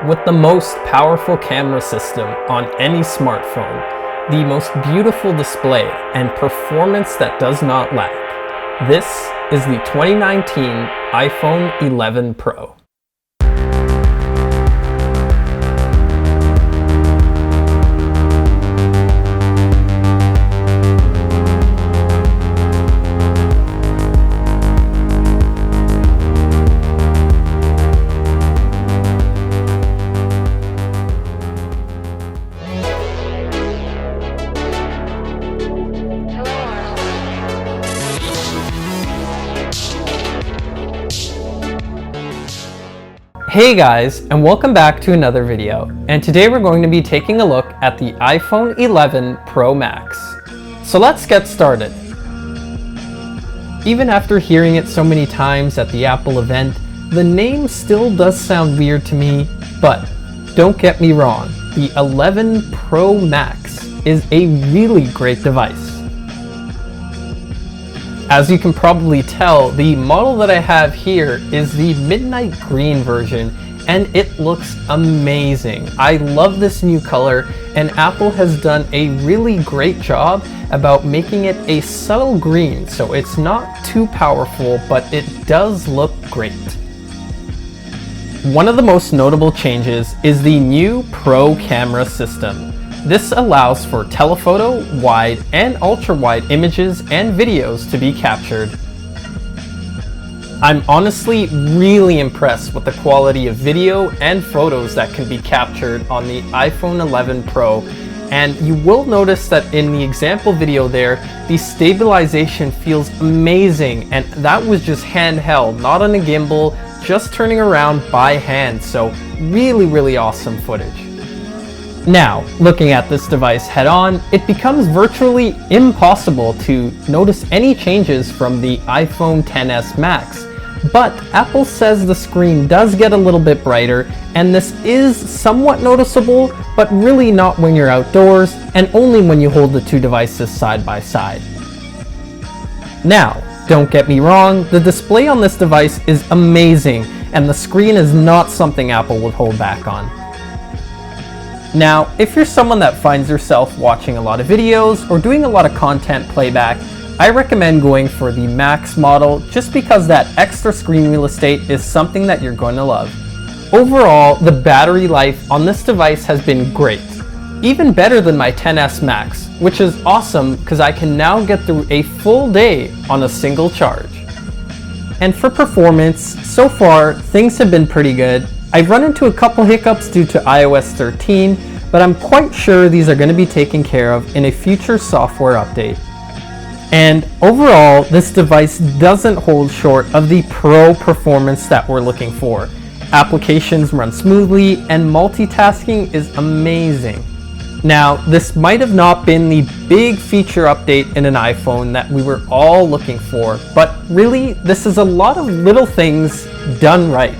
With the most powerful camera system on any smartphone, the most beautiful display, and performance that does not lack, this is the 2019 iPhone 11 Pro. Hey guys, and welcome back to another video. And today we're going to be taking a look at the iPhone 11 Pro Max. So let's get started. Even after hearing it so many times at the Apple event, the name still does sound weird to me, but don't get me wrong, the 11 Pro Max is a really great device. As you can probably tell, the model that I have here is the midnight green version, and it looks amazing. I love this new color, and Apple has done a really great job about making it a subtle green, so it's not too powerful, but it does look great. One of the most notable changes is the new Pro camera system. This allows for telephoto, wide, and ultra-wide images and videos to be captured. I'm honestly really impressed with the quality of video and photos that can be captured on the iPhone 11 Pro, and you will notice that in the example video there, the stabilization feels amazing, and that was just handheld, not on a gimbal, just turning around by hand, so really awesome footage. Now, looking at this device head-on, it becomes virtually impossible to notice any changes from the iPhone XS Max, but Apple says the screen does get a little bit brighter, and this is somewhat noticeable, but really not when you're outdoors, and only when you hold the two devices side by side. Now, don't get me wrong, the display on this device is amazing, and the screen is not something Apple would hold back on. Now, if you're someone that finds yourself watching a lot of videos or doing a lot of content playback, I recommend going for the Max model just because that extra screen real estate is something that you're going to love. Overall, the battery life on this device has been great, even better than my XS Max, which is awesome because I can now get through a full day on a single charge. And for performance, so far things have been pretty good. I've run into a couple hiccups due to iOS 13, but I'm quite sure these are going to be taken care of in a future software update. And overall, this device doesn't hold short of the pro performance that we're looking for. Applications run smoothly and multitasking is amazing. Now, this might have not been the big feature update in an iPhone that we were all looking for, but really, this is a lot of little things done right.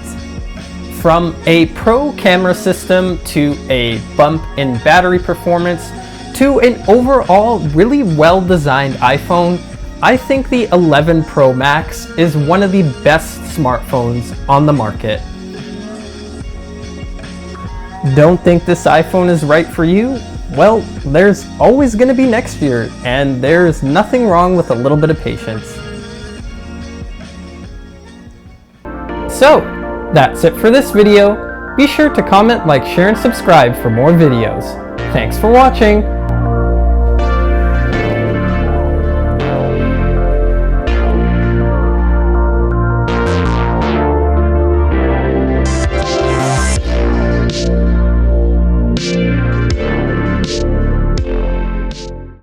From a pro camera system to a bump in battery performance to an overall really well-designed iPhone, I think the 11 Pro Max is one of the best smartphones on the market. Don't think this iPhone is right for you? Well, there's always going to be next year, and there's nothing wrong with a little bit of patience. So, that's it for this video. Be sure to comment, like, share, and subscribe for more videos. Thanks for watching!